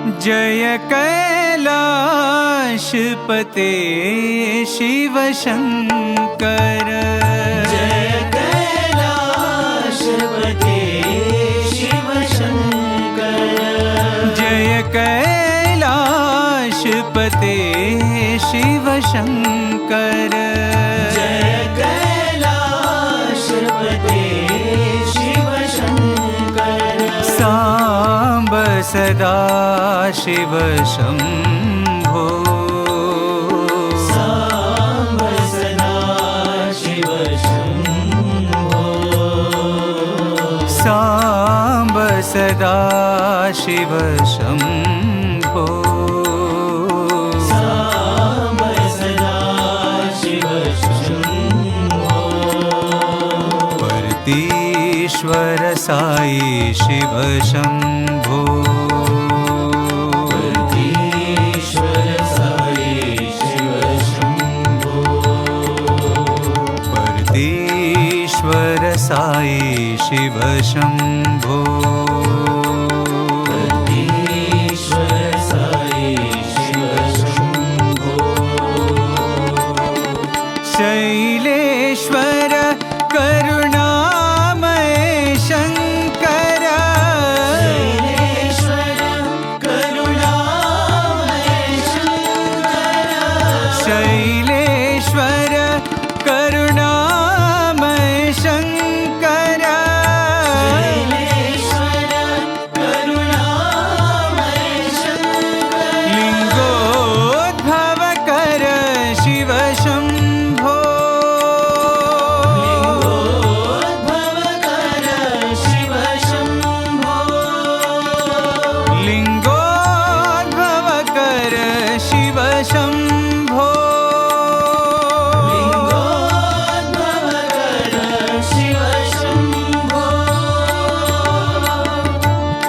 जय कैलाशपते शिव शंकर। जय कैलाशपते शिव शंकर। जय कैलाशपते शिव शंकर। जय कैलाशपते शिव शंकर। सांब सदा शिव शंभो। सांब सदा शिव शंभो। सांब सदा शिव शंभो। सांब सदा शिव शंभो। परतीश्वर साई शिव शंभो। परतीश्वर साई शिव शंभो। परतीश्वर साई शिव शंभो। परतीश्वर साई शिव शंभो। शैलेश्वर करुणामय शंकर। शैलेश्वर करुणामय शंकर। शैलेश्वर करुणामय शंकर। शैलेश्वर करुणामय शंकर। लिंगोद्भव कर शिव शंभो। लिंगोद्भव कर शिव शंभो। लिंगोद्भव कर शिव शंभो। लिंगोद्भव कर शिव शंभो।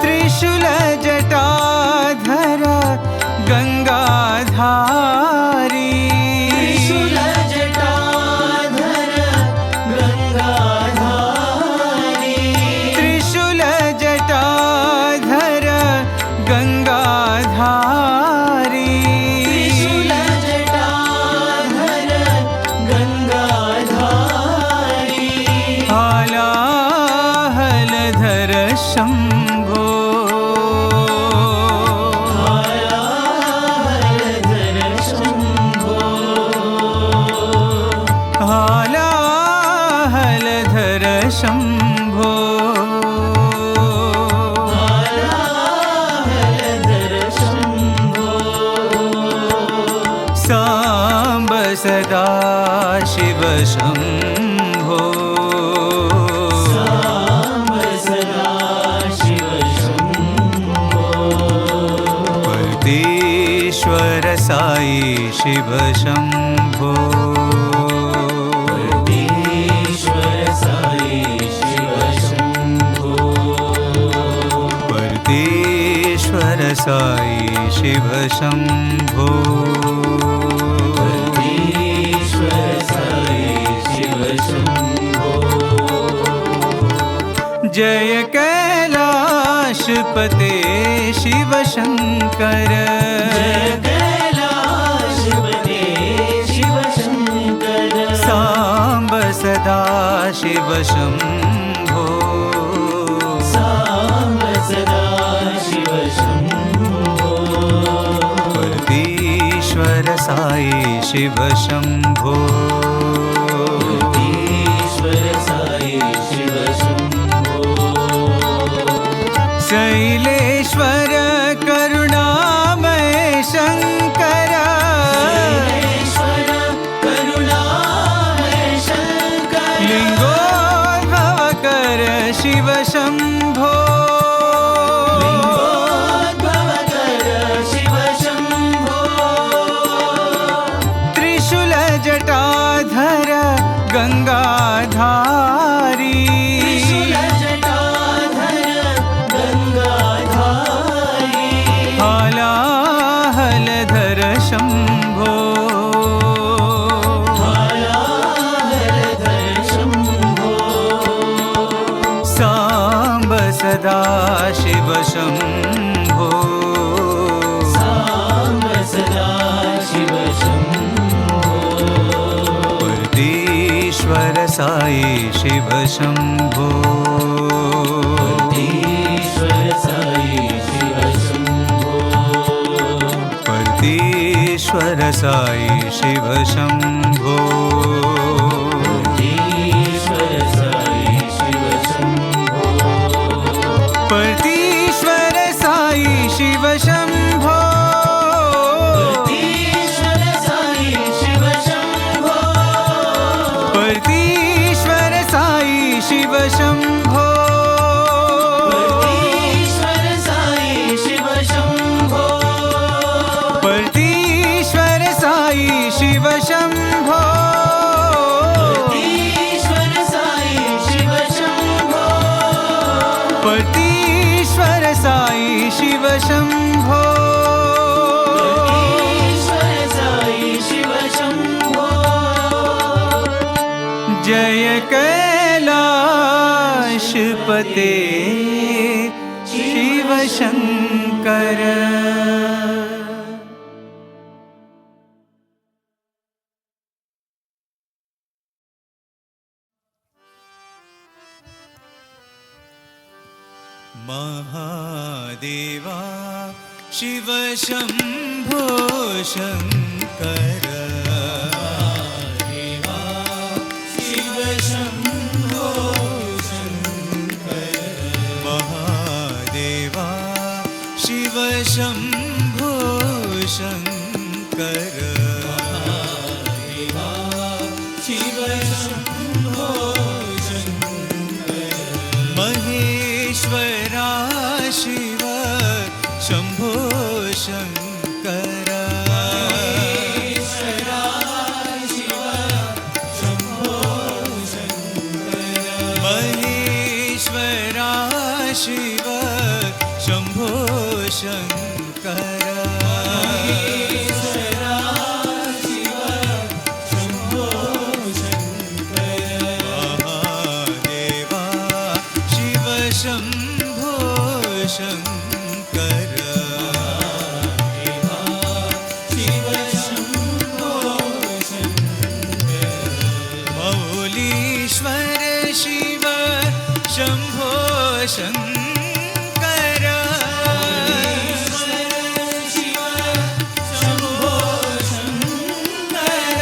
त्रिशूल जटाधर गंगाधारी। त्रिशूल जटाधर गंगाधारी। त्रिशूल जटाधर गंगाधारी। त्रिशूल जटाधर गंगाधारी। हालाहलधर शंभो। हालाहलधर शंभो। हालाहलधर शंभो। हालाहलधर शंभो। सांब सदा शिव शंभो। सांब सदा शिव शंभो। परतीश्वर साई शिव शंभो। परतीश्वर साई शिव शंभो। परतीश्वर साई शिव शंभो। परतीश्वर साई शिव शंभो। जय कैलाशपते शिव शंकर। जय कैलाशपते शिव शंकर। सांब सदा शिव शंभो। सांब सदा शिव शंभो। परतीश्वर साई शिव शंभो। परतीश्वर साई शिव शंभो। शैलेश्वर करुणामय शंकर। शैलेश्वर करुणामय शंकर। लिंगोद्भव कर शिव शंभो। लिंगोद्भव कर शिव शंभो। त्रिशूल जटाधर गंगाधारी। त्रिशूल जटाधर गंगाधारी। हालाहलधर शंभो। हालाहलधर शंभो। सांब सदा शिव शंभो। सदा शिव शम्भो परतीश्वर साई शिव शम्भो ईश्वर साई शिव शम्भो परतीश्वर साई शिव शम्भो ईश्वर साई शिव शम्भो परतीश्वर साई शिव शम्भो ईश्वर साई शिव शम्भो परतीश्वर साई शिव शम्भो ईश्वर साई शिव शम्भो परतीश्वर साई शिव शम्भो ईश्वर साई शिव शम्भो परतीश्वर साई शिव शम्भो ईश्वर साई शिव शम्भो जय कैलाशपते शिव शङ्कर महादेवा शिव शम्भो शङ्कर शिव शम्भो शङ्कर महादेवा शिव शम्भो शङ्कर शिव शम्भो शङ्कर महेश्वरा शिव शम्भो शङ्कर ईश्वरा शिव शम्भो शङ्कर महेश्वरा शिव शम्भो शङ्कर ईश्वरा शिव शम्भो शङ्कर महादेवा शिव शम्भो शङ्कर शिव शम्भो शङ्कर मौलीश्वर शिव शम्भो शङ्कर शिव शम्भो शङ्कर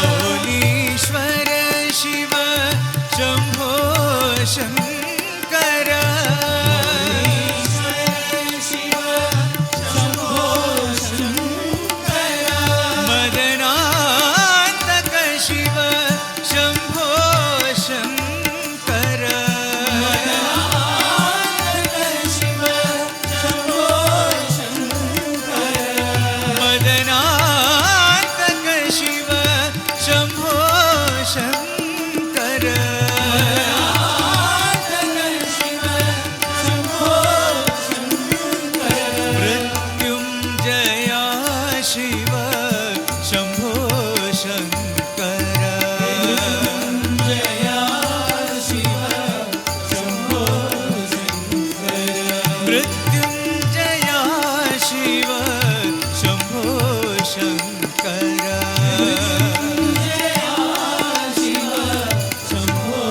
मौलीश्वर शिव शम्भो शङ्कर शिव शम्भो शङ्कर मदनान्तक शिव शम्भो शङ्कर शिव शम्भो शङ्कर मदनान्तक शिव शम्भो शङ्कर शिव शम्भो शङ्कर मृत्युञ्जया शिव शम्भो शङ्कर जया शिव शम्भो शङ्कर मृत्युञ्जया शिव शम्भो शङ्कर जया शिव शम्भो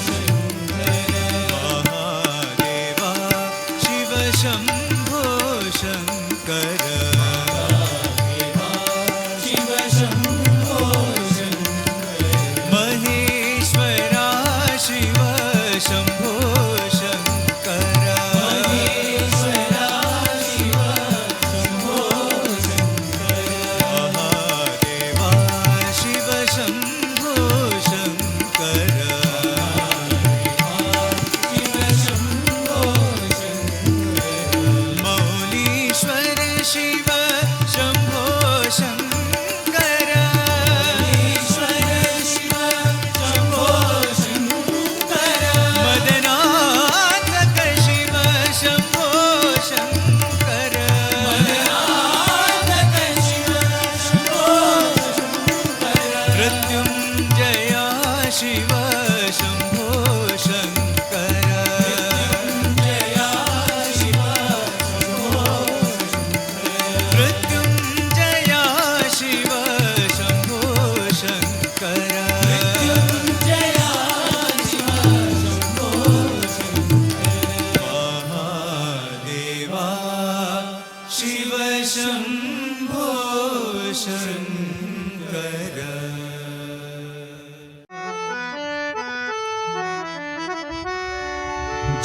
शङ्कर महादेवा शिव शम्भो शङ्कर शिव शम्भो शङ्कर महेश्वरा शिव शम्भो शङ्कर ईश्वरा शिव शम्भो शङ्कर महादेवा शिव शम्भो शङ्कर शिव शम्भो शङ्कर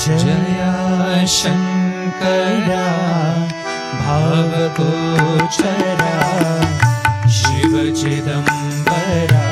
जया शङ्करा भावगोचरा शिव चिदम्बरा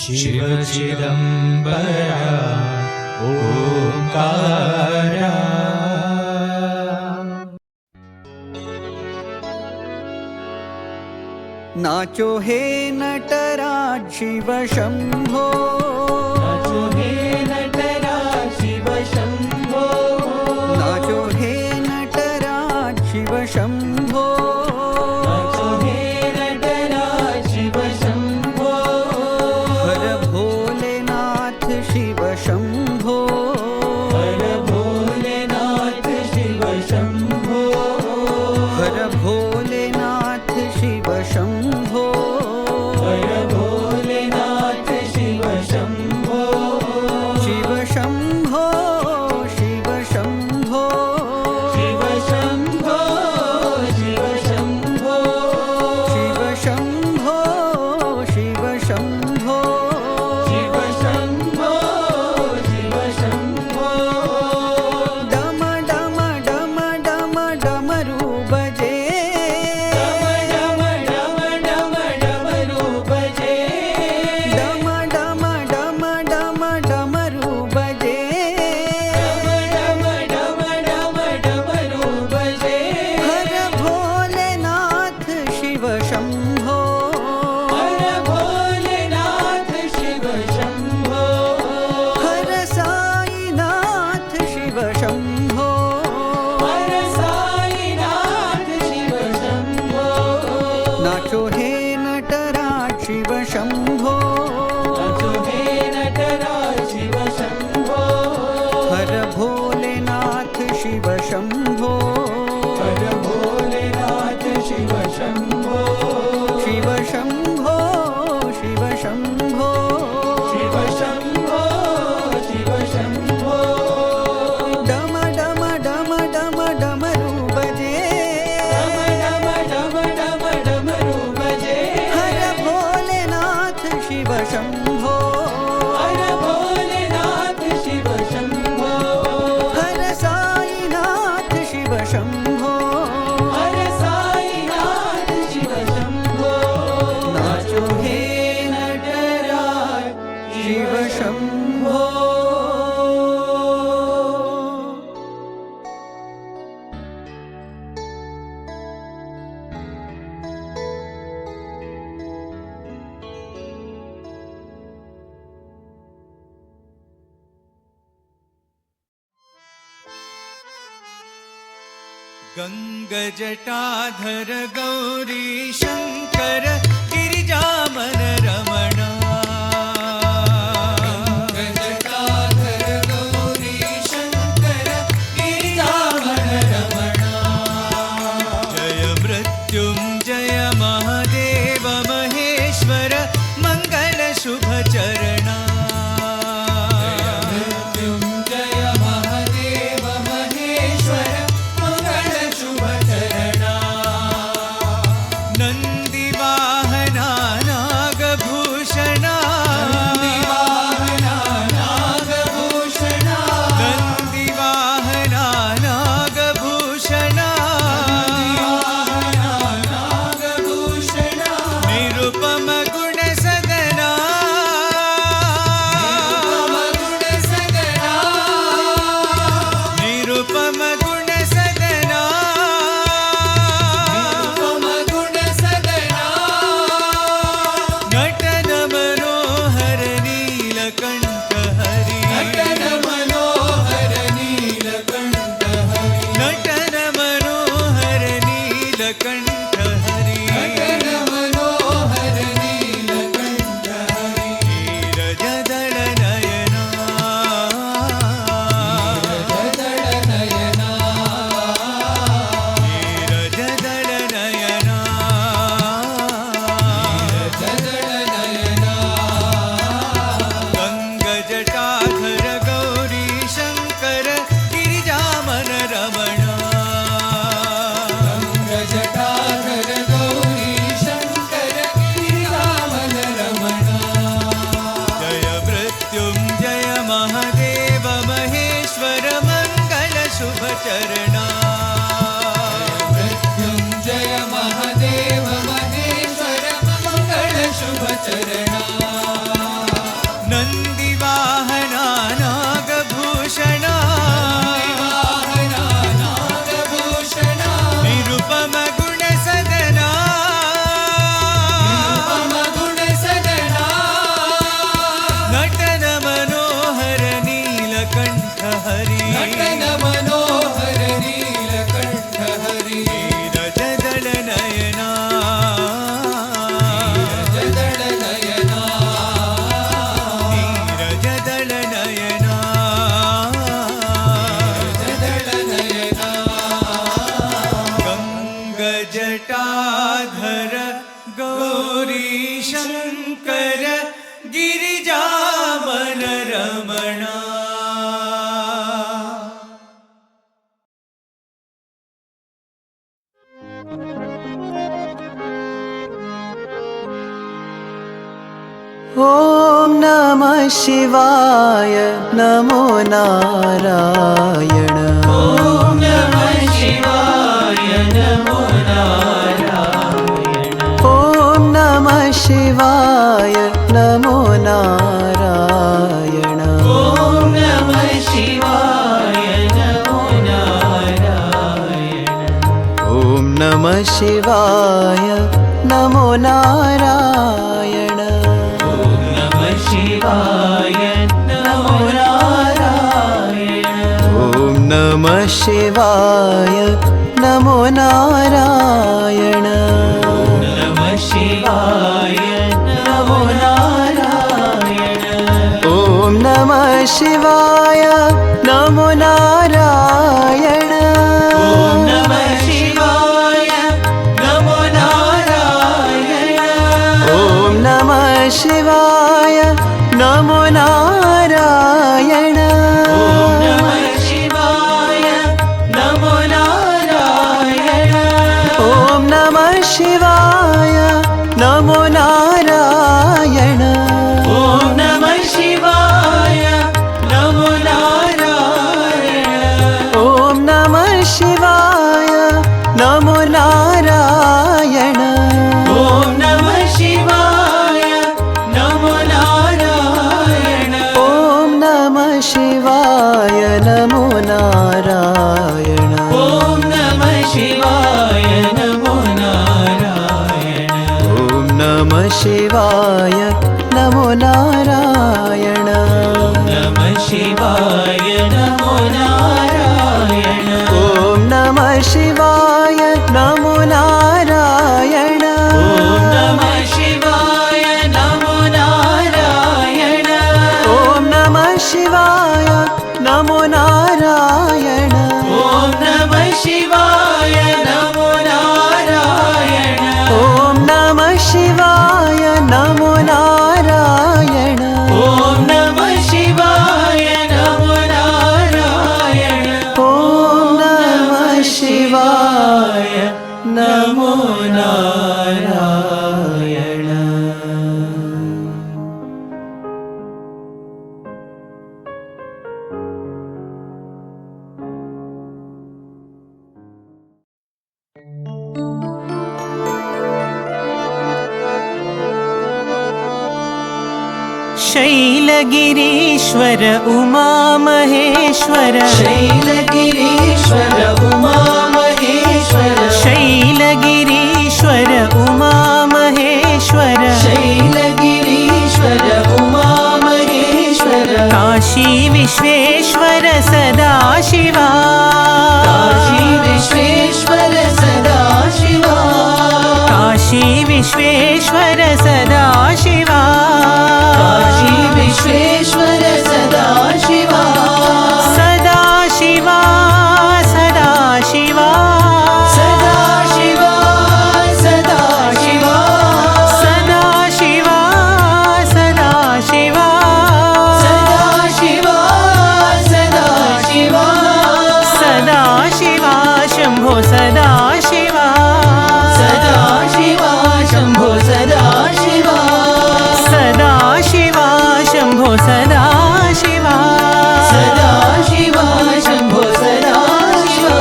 शिव चिदम्बरा ओंकारा। नाचो हे नटराज शिव शंभो, नाचो हे नटराज शिव शंभो, नाचो हे नटराज शिव शंभो, नाचो हे नटराज शिव शंभो, हर भोलेनाथ शिव शंभो, हर भोलेनाथ शिव शंभो, हर भोलेनाथ शिव शंभो, हर भोलेनाथ शिव शंभो। हे नटराज शिव शंभो नाचो हे नटराज शिव शंभो हर भोलेनाथ शिव शंभो हर भोलेनाथ शिव शंभो शिव शंभो शिव शंभो शिव शंभो शिव शंभो डम डम डम डम डमरू बजे डम डम डम डम डमरू बजे हर भोलेनाथ शिव शंभो हर भोलेनाथ शिव शंभो हर साईनाथ शिव शंभो हर साईनाथ शिव शंभो नाचो हे नटराज शिव शंभो गङ्गजटाधर गौरी शङ्कर गिरिजामन रमणा गङ्गजटाधर गौरी शङ्कर गिरिजामन रमणा जय मृत्युञ्जय महादेव महेश्वर मङ्गल शुभ चरणा मृत्युञ्जय महादेव महेश्वर नन्दिवाहना नागभूषणा नन्दिवाहना नागभूषणा निरुपम गुणसदना निरुपम गुणसदना नटन मनोहर नीलकण्ठ हरि नटन मनोहर नीलकण्ठ हरि नटन मनोहर नीलकण्ठ हरि नटन मनोहर नीलकण्ठ हरि नीरजदल नयना नीरजदल नयना नीरजदल नयना गङ्गजटाधर गौरी शङ्कर गिरिजामन रमणा गङ्गजटाधर गौरी शङ्कर गिरिजामन रमणा जय मृत्युञ्जय महादेव महेश्वर मङ्गल शुभ चरणा मृत्युञ्जय महादेव महेश्वर मङ्गल शुभ चरणा नन्दिवाहना नागभूषणा निरुपम गुणसदना नटन मनोहर नीलकण्ठ हरि नटन मनोहर नीलकण्ठ हरि नीरजदल नयना नीरजदल नयना नीरजदल नयना नीरजदल नयना गङ्गजटाधर गौरी शङ्कर गिरिजामन रमणा ॐ नमः शिवाय नमो नारायण ॐ नमः शिवाय नमो नारायण ॐ नमः शिवाय नमो नारायण ॐ नमः शिवाय नमो नारायण ॐ नमः शिवाय नमो नारायण नमः शिवाय नमो नारायण ॐ नमः शिवाय नमो नारायण नमः शिवाय शिवाय नमो नारायण। ॐ नमः शिवाय नमो नारायण। ॐ नमः शिवाय नमो नारायण। ॐ नमः शिवाय नमो नारायण। ॐ नमः शिवाय नमो नारायण। ॐ नमः शिवाय नमो नारायण। ॐ नमः शिवाय नमो नारायण। ॐ नमः शिवाय नमो नारायण। ॐ नमः शिवाय नमो नारायण। ॐ नमः शिवाय नमो नारायण। ॐ नमः शिवाय नमो नारायण। नमः शिवाय नमो नारायण। ॐ नमः शिवाय नमो नारायण। ॐ नमः शिवाय नमो नारायण। ॐ नमः शिवाय नमो नारायण। ॐ नमः शिवाय नमो नारायण। ॐ नमः शिवाय नमो नारायण। ॐ नमः शिवाय नमो नारायण। ॐ नमः शिवाय नमो नारायण। शैलगिरीश्वर उमा महेश्वर शैलगिरीश्वर उमा महेश्वर। शैलगिरीश्वर उमा महेश्वर शैलगिरीश्वर उमा महेश्वर। काशी विश्वेश्वर सदाशिवा काशी विश्वेश्वर सदाशिवा। काशी विश्वेश्वर सदाशिवा काशी विश्वेश्वर सदाशिवा। सदाशिवा सदाशिवा सदाशिवा सदाशिवा। सदाशिवा सदाशिवा सदाशिवा सदाशिवा। सदाशिवा शम्भो सदाशिवा सदाशिवा शम्भो सदाशिवा। सदाशिवा शम्भो सदाशिवा सदाशिवा शम्भो सदाशिवा।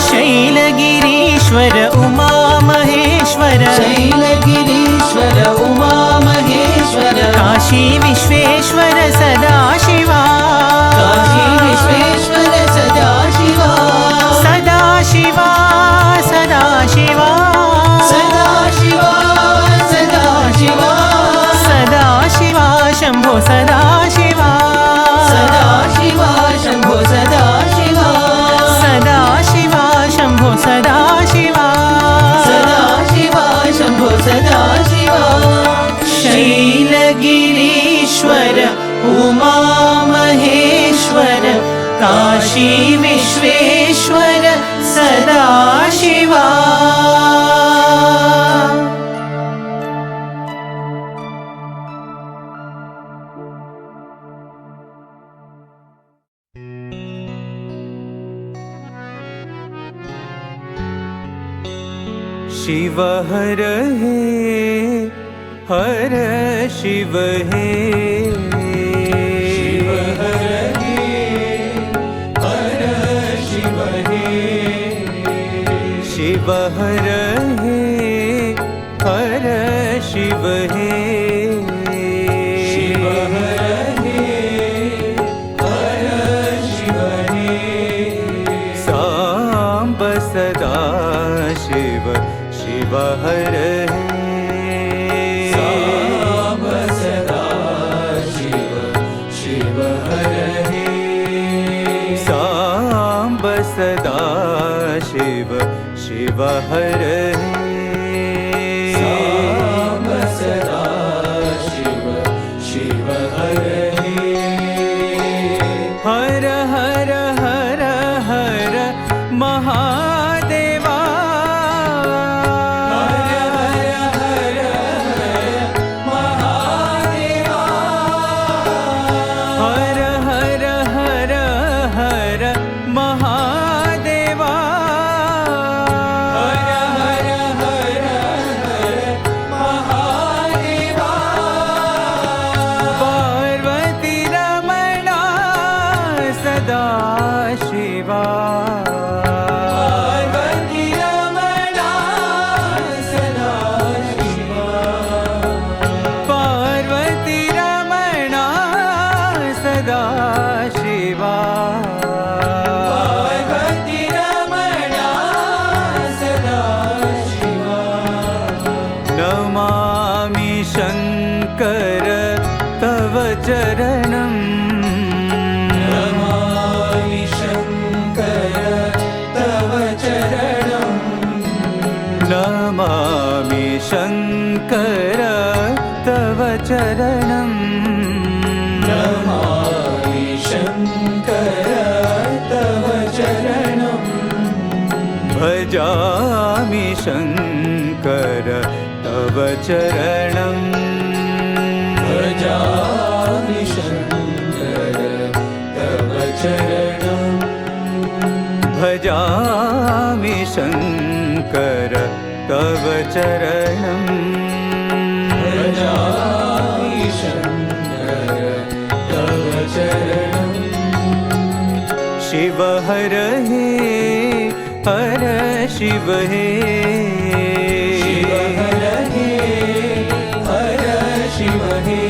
शैलगिरीश्वर उमा महेश्वर शैलगिरीश्वर उमा महेश्वर। काशी विश्वेश्वर सदाशिवा काशी विश्वेश्वर सदाशिवा। सदाशिवा सदाशिवा सदाशिवा सदाशिवा। सदाशिवा शम्भो सदाशिवा सदाशिवा शम्भो सदाशिवा। सदाशिवा शम्भो सदाशिवा सदाशिवा शम्भो सदाशिवा। शैलगिरीश्वर उमा महेश्वर काशी विश्वेश्वर सदाशिवा शिव हर हे हर शिव हे। शिव हर हे हर शिव हे। शिव हर हे हर शिव हे। शिव हर हे हर शिव हे। सांब सदा शिव शिव हर सांब सदा शिव शिव हर सांब सदा शिव शिव हर सांब सदा शिव शिव हर नमामि शङ्कर तव चरणम् नमामि शङ्कर तव चरणम् नमामि शङ्कर तव चरणम् नमामि शङ्कर तव चरणम् भजामि शङ्कर तव चरणम् भजामि शङ्कर तव चरणम् भजामि शङ्कर तव चरणम् भजामि शङ्कर तव चरणम् शिव हर हे हर शिव हे शिव हर हे हर शिव हे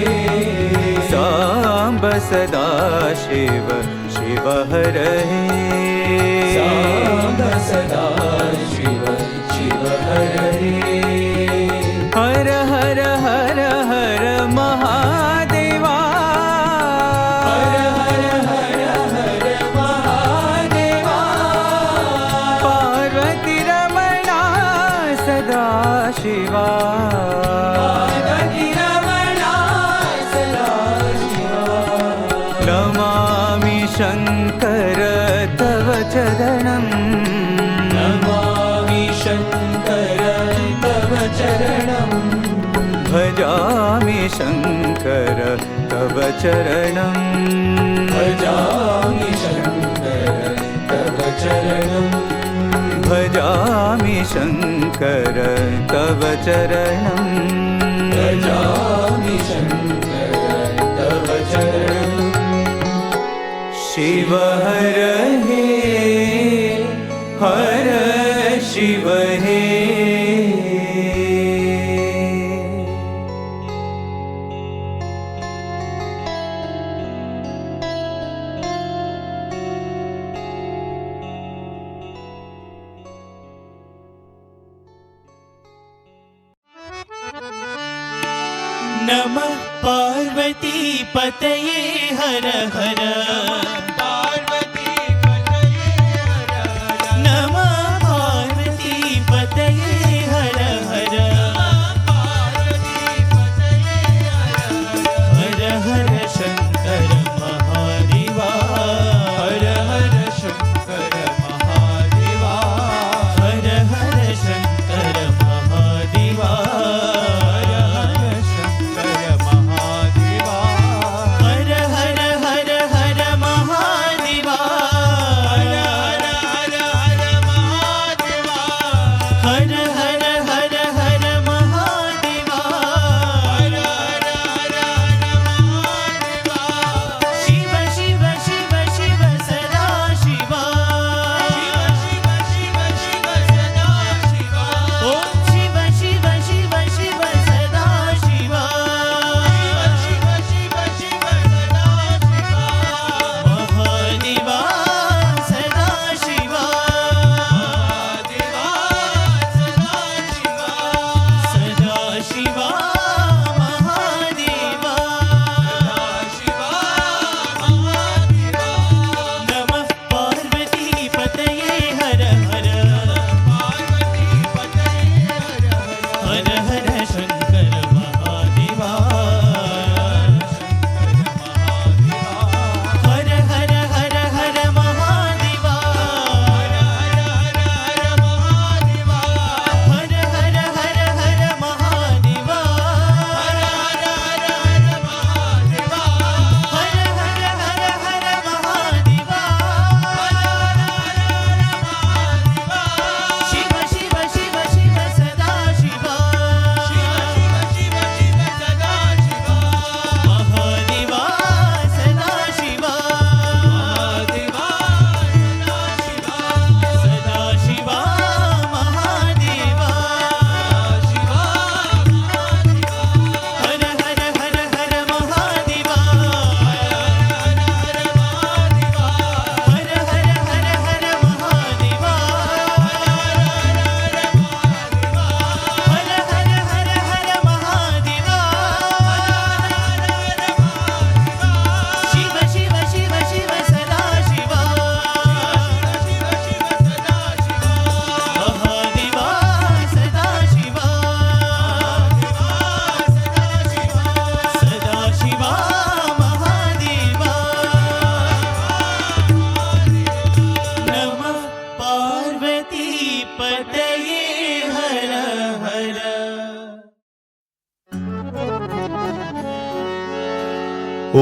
साम्ब सदा शिव शिव हर हे साम्ब सदा शिव शिव हर हे हर हर हर हर महादेवा हर हर हर हर महादेवा पार्वती रमणा सदा शिवा पार्वती रमणा सदा शिवा नमामि शङ्कर तव चरणम् नमामि शङ्कर तव चरणम् भजामि शङ्कर तव चरणम् भजामि शङ्कर तव चरणम् भजामि शङ्कर तव चरणम् भजामि शङ्कर तव चरणम् शिव हर हे हर शिव हे नमः पार्वती पतये हर हर पार्वती पतये हर हर नमः पार्वती पतये हर हर पार्वती पतये हर हर हर शंकर महादेवा हर हर शङ्कर महादेवा हर हर शंकर महादेवा शङ्कर महादेवा हर हर हर हर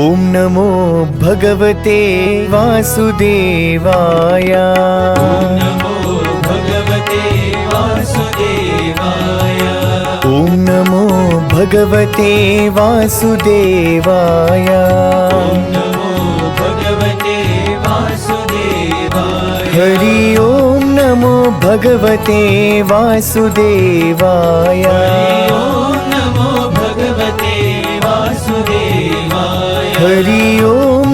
ॐ नमो भगवते वासुदेवाय नमो भगवते वासुदेवाय ॐ नमो भगवते वासुदेवाय नमो भगवते वासुदेवाय हरि ॐ नमो भगवते वासुदेवाय ॐ नमो भगवते वासुदेवाय हरि ॐ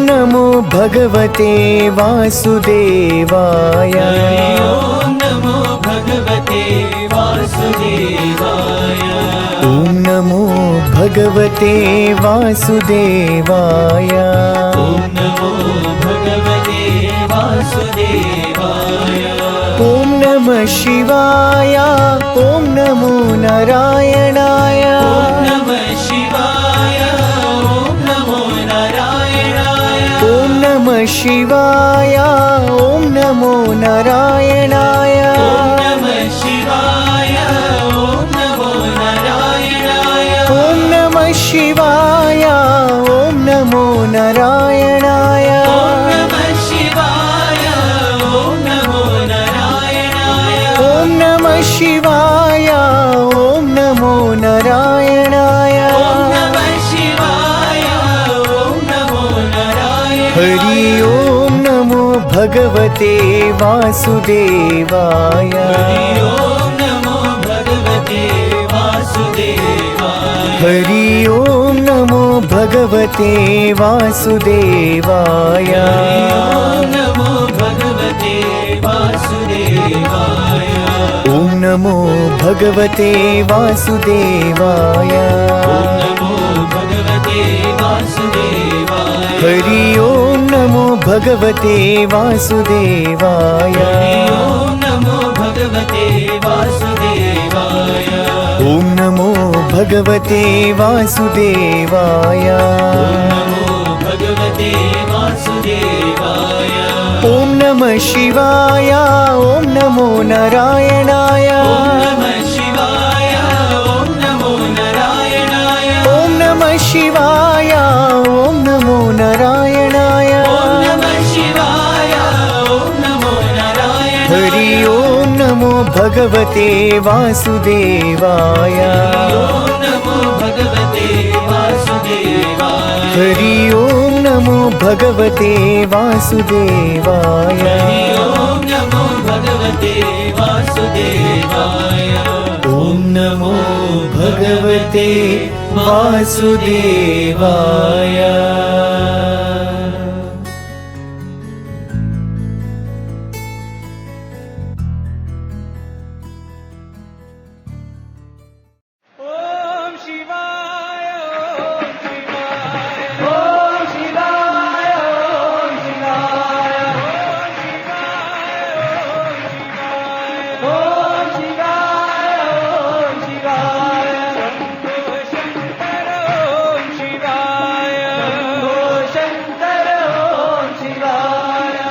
नमो भगवते वासुदेवाय ॐ नमो भगवते वासुदेवाय ॐ नमो भगवते वासुदेवाय ॐ नमो भगवते वासुदेवाय ॐ नमः शिवाय ॐ नमो नारायणाय ॐ नमः शिवाय ॐ नमो नारायणाय ॐ नमः शिवाय ॐ नमो नारायणाय ॐ नमः शिवाय ॐ नमो नारायणाय ॐ नमः शिवाय ॐ नमो नारायणाय ॐ नमः शिवाय ॐ नमो नारायणाय ॐ नमः शिवाय ॐ नमो नारायणाय ॐ नमः शिवाय ॐ नमो नारायणाय हरि ॐ नमो भगवते वासुदेवाय ॐ नमो भगवते वासुदेवाय हरि ॐ नमो भगवते वासुदेवाय ॐ नमो भगवते वासुदेवाय ॐ नमो भगवते वासुदेवाय नमो भगवते वासुदेवाय हरि ॐ नमो भगवते वासुदेवाय ॐ नमो भगवते वासुदेवाय ॐ नमो भगवते वासुदेवाय नमो भगवते वासुदेवाय ॐ नमः शिवाय ॐ नमो नारायणाय ॐ नमः शिवाय ॐ नमो नारायणाय ॐ नमः शिवाय ॐ नमो नारायणाय ॐ नमः शिवाय ॐ नमो नारायणाय हरि ॐ नमो भगवते वासुदेवाय ॐ नमो भगवते वासुदेवाय हरि ॐ नमो भगवते वासुदेवाय ॐ नमो भगवते वासुदेवाय ॐ नमो भगवते वासुदेवाय ॐ शिवाय ॐ शिवाय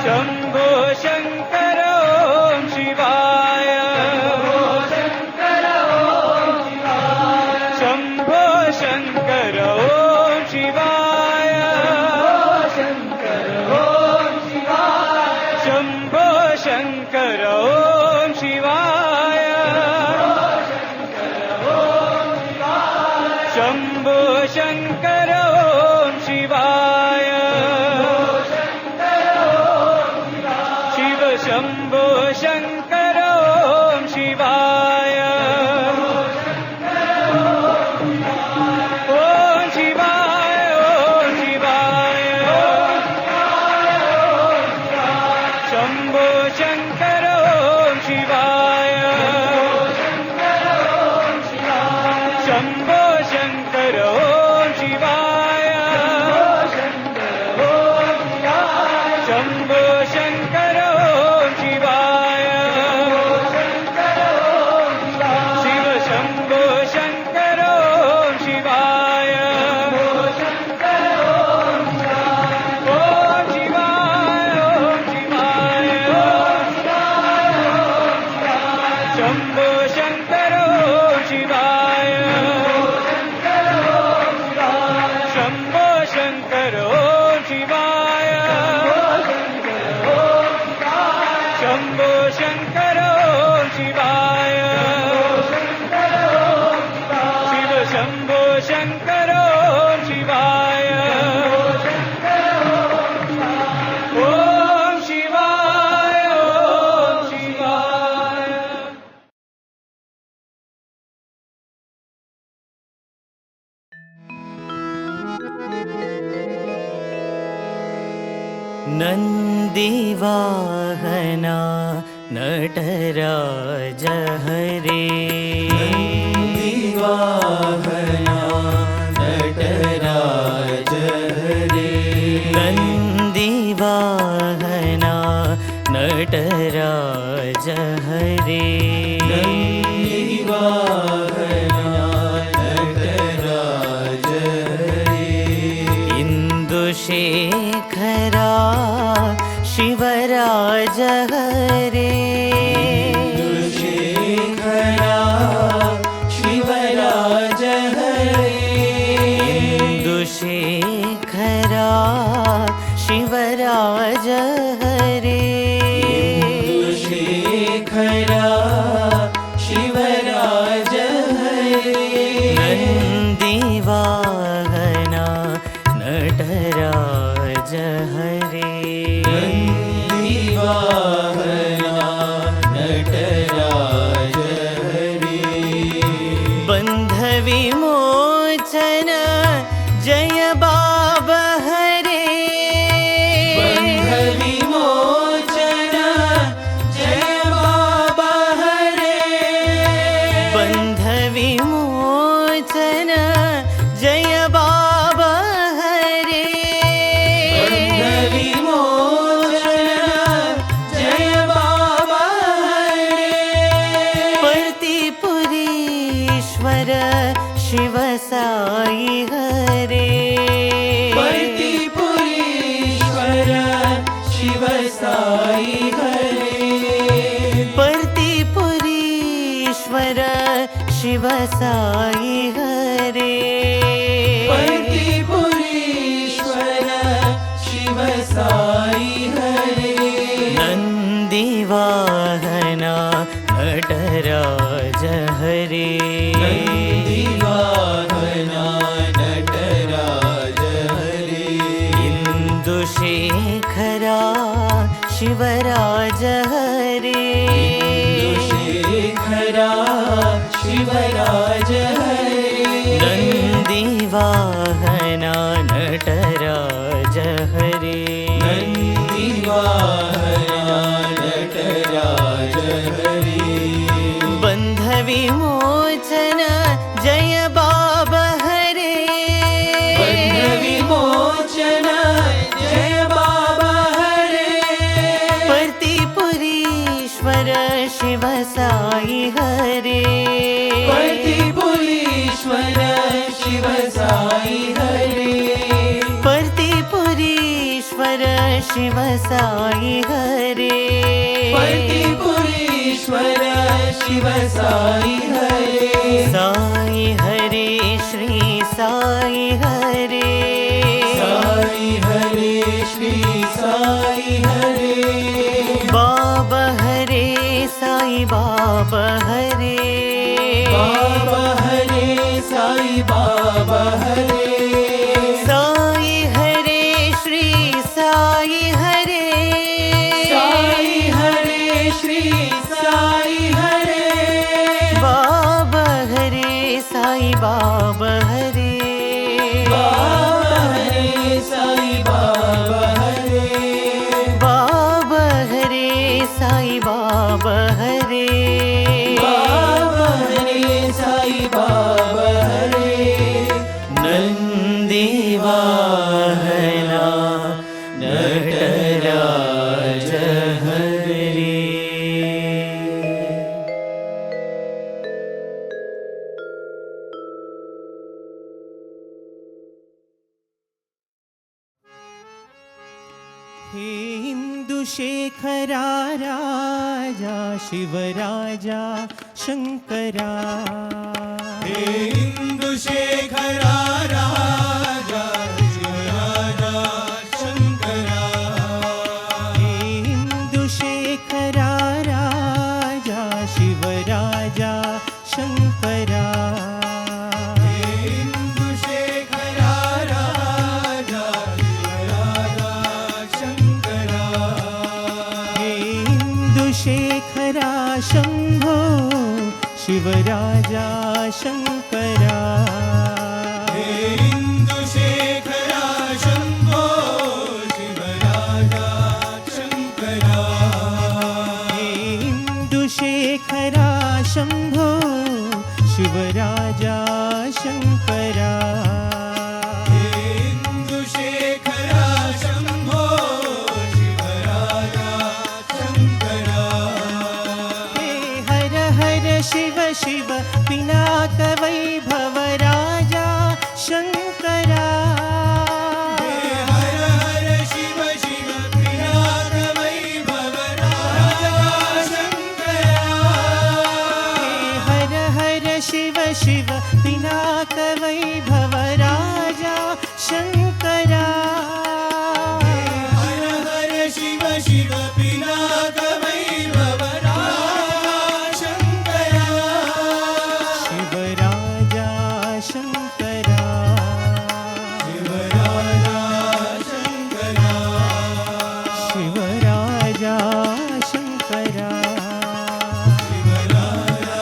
शम्भो शङ्कर ॐ शिवाय शम्भो शङ्कर ॐ शिवाय शम्भो शङ्कर ॐ शिवाय शम्भो शङ्कर ॐ शिवाय शिव शम्भो शङ्कर ॐ शिवाय ॐ शिवाय ॐ शिवाय शम्भो शङ्कर ॐ शिवाय शम्भो शङ्कर ॐ शिवाय नन्दिवाहना नटराज हरे नन्दिवाहना नटराज हरे नन्दिवाहना नटराज हरे नन्दिवाहना नटराज हरे इंदुशेखरा शिवराज हरे इंदुशेखरा शिवराज हरे इंदुशेखरा शिवराज हरे इंदुशेखरा शिवराज हरे नन्दिवाहना नटराज हरे नन्दिवाहना नटराज हरे बंध विमोचन जय बाबा हरे बंध विमोचन जय बाबा हरे बंध विमोचन जय बाबा हरे बंध विमोचन जय बाबा हरे पर्तिपुरीश्वर शिव साई हरे पर्तिपुरीश्वर शिव साई हरे पर्तिपुरीश्वर शिव साई हरे पर्तिपुरीश्वर शिव साई हरे नन्दिवाहना नटराज हरे नन्दिवाहना नटराज हरे इंदुशेखरा शिवराज हरे इंदुशेखरा शिवराज हरे नन्दिवाहना नटराज हरे नन्दिवाहना नटराज हरे बंध विमोचन जय बाबा हरे बंध विमोचन जय बाबा हरे पर्तिपुरीश्वर शिव साई हरे पर्तिपुरीश्वर शिव साई हरे पर्तिपुरीश्वर शिव साई हरे पर्तिपुरीश्वर शिव साई हरे साई हरे श्री साई हरे साई हरे श्री साई हरे बाबा हरे साई बाबा हरे बाबा हरे साई बाबा हरे साई हरे श्री साई हरे साई हरे श्री साई हरे बाबा हरे साई बाबा हरे बाबा हरे साई बाबा हरे बाबा हरे साई बाबा हरे बाबा हरे साई बाबा हरे नन्दिवाहना नटराज हरे हे इंदुशेखरा राजा शिवराजा शंकरा हे इंदुशेखरा राजा शिवराजा शंकरा हे इंदुशेखरा राजा शिवराजा शंकरा इंदुशेखरा राजा शिवराजा शंकरा हे इंदुशेखरा शंभो शिवराजा शंकरा हे इंदुशेखरा शंभो शिवराजा शङ्करा हर हर शिव शिव पिनाक वैभवरा शङ्करा शिवराजा शङ्करा शिवराजा शङ्करा शिवराजा शङ्करा शिवराजा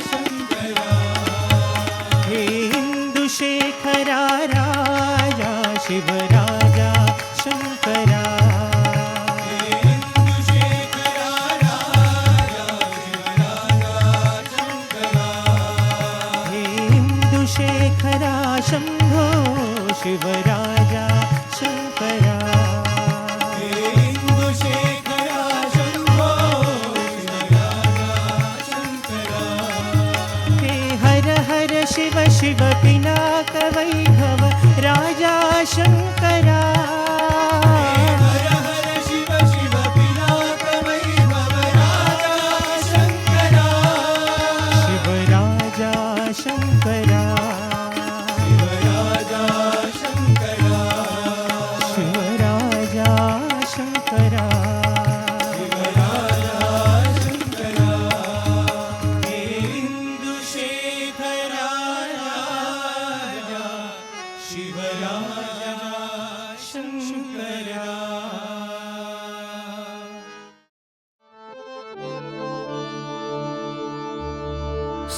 शङ्करा हे इन्दुशेखरा राजा शिवराजा शङ्करा इंदुशेखरा राजा शिवराजा शङ्करा हे इन्दुशेखरा शम्भो शिवराजा शङ्करा इंदुशेखरा शम्भो शिवराजा शङ्करा हे हर हर शिव शिव पिनाक वैभव राजा शङ्करा हर हर शिव शिव पिनाक वैभव राजा शङ्करा शिवराजा शङ्करा शिवराजा शङ्करा शिवराजा शङ्करा शिवराजा शङ्करा इंदुशेखरा राजा शिवराजा शङ्करा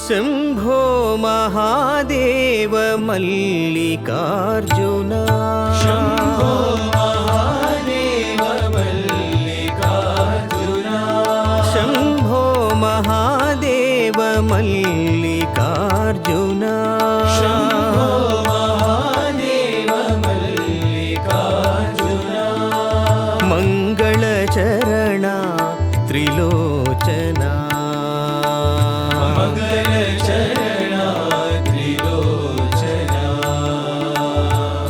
शम्भो महादेव मल्लिकार्जुना शम्भो महादेव मल्लिकार्जुना शम्भो महादेव मल्लिकार्जुना शम्भो महादेव मल्लिकार्जुना मङ्गलचरणा त्रिलोचना मङ्गलचरणा त्रिलोचना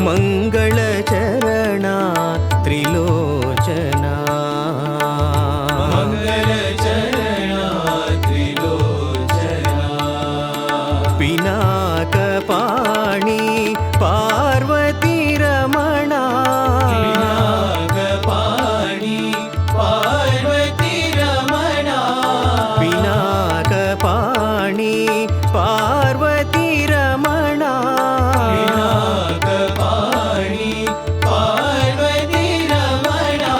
मङ्गलचरणा त्रिलोचना मङ्गलचरणा त्रिलोचना पिनाकपाणि पार्वती रमणा पिनाकपाणि पार्वती रमणा पिनाकपाणि पार्वती रमणा पिनाकपाणि पार्वती रमणा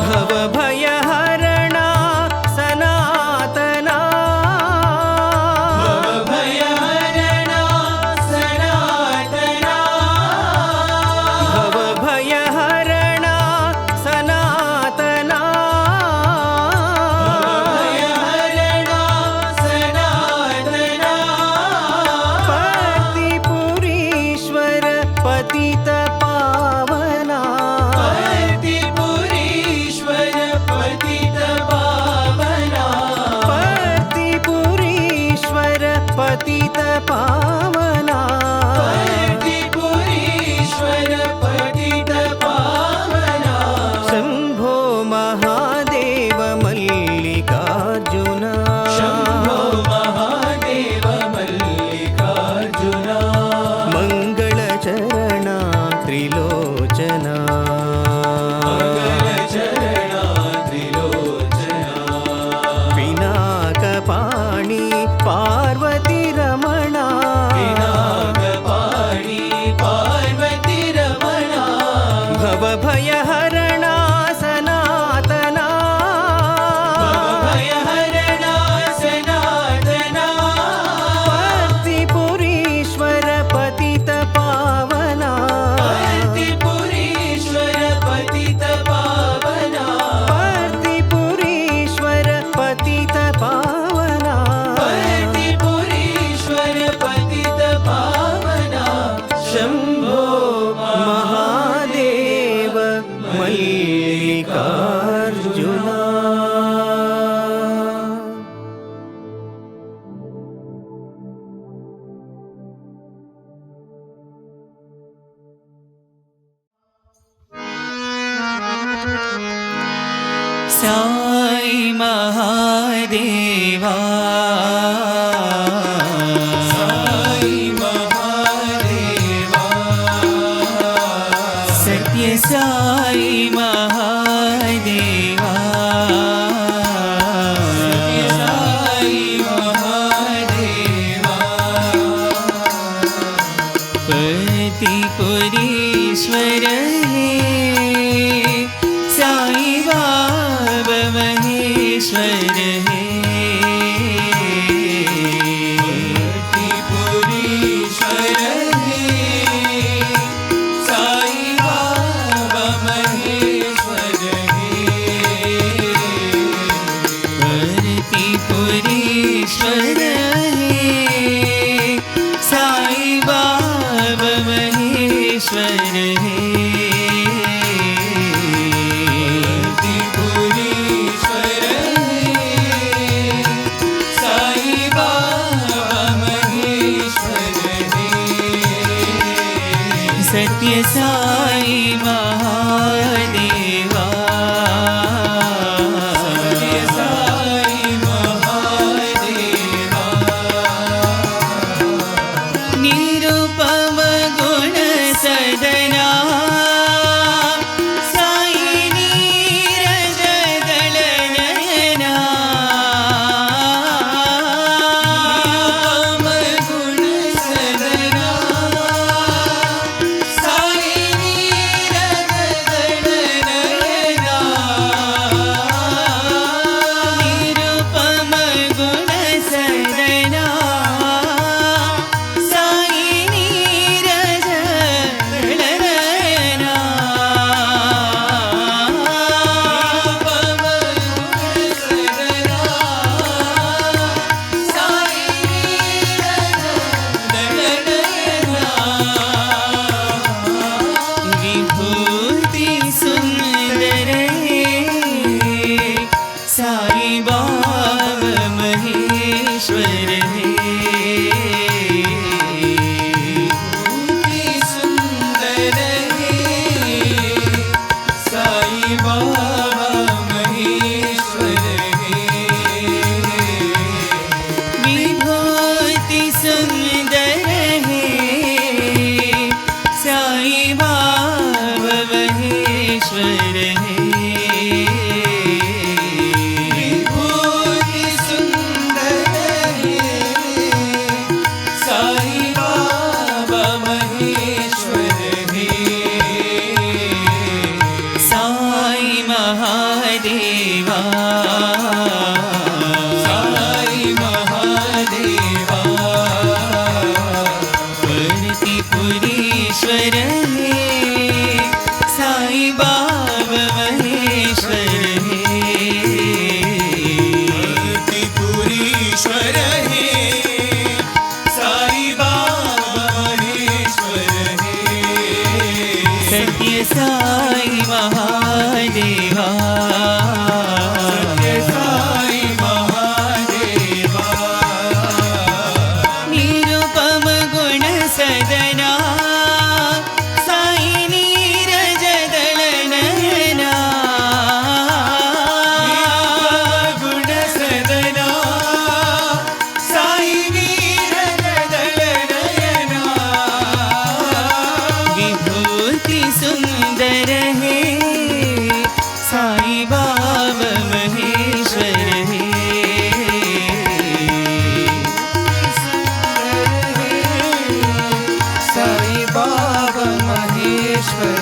भवभयहरणा सनातना भवभयहरणा सनातना भवभयहरणा सनातना भवभयहरणा सनातना पतिपुरीश्वर पतितपावना पतिपुरीश्वर पतितपावना पतिपुरीश्वर पतितपावना पतिपुरीश्वर पतितपावना शम्भो महादेव मल्लिकार्जुना शम्भो महादेव मल्लिकार्जुना मङ्गलचरणा त्रिलोचना मङ्गलचरणा त्रिलोचना पिनाकपाणि पार्वती रमणा पिनाकपाणि पार्वती रमणा भवभयहरणा सनातना भवभयहरणा सनातना पतिपुरीश्वर पतितपावना पतिपुरीश्वर पतितपावना पतिपुरीश्वर पतितपावना पतिपुरीश्वर पतितपावना शम्भो महादेव मल्लिकार्जुना साई महादेवा साई महादेवा साई महादेवा साई महादेवा पतिपुरीश्वर हे साई बाबा महेश्वर हे त्रिपुरीश्वर हे साई बाबा महेश्वर हे पतिपुरीश्वर हे साई बाबा महेश्वर हे त्रिपुरीश्वर हे साई बाबा महेश्वर हे सत्य साई महादेवा साई महादेवा निरुपम गुण सदना साई नीरज दल नयना गुण सदना साई नीरज दल नयना निरुपम गुण सदना साई नीरज दल नयना पम गुण सदना साई नीरज दल नयना विभूति सुंदर हे साई बाबा महेश्वर हे सुंदर हे साई बाबा महेश्वर हे विभूति सुंदर हे साई बाबा महेश्वर हे विभूति सुंदर हे साई बाबा महेश्वर हे साई महादेवा साई महादेवा पतिपुरीश्वर हे साई बाबा महेश्वर हे त्रिपुरीश्वर हे साई बाबा महेश्वर हे सत्य साई महादेवा साई महादेवा निरुपम गुण सदना साई नीरज दल नयना गुण सदना साई नीरज दल नयना विभूति सुंदर हे साई बाबा महेश्वर हे साई बाबा महेश्वर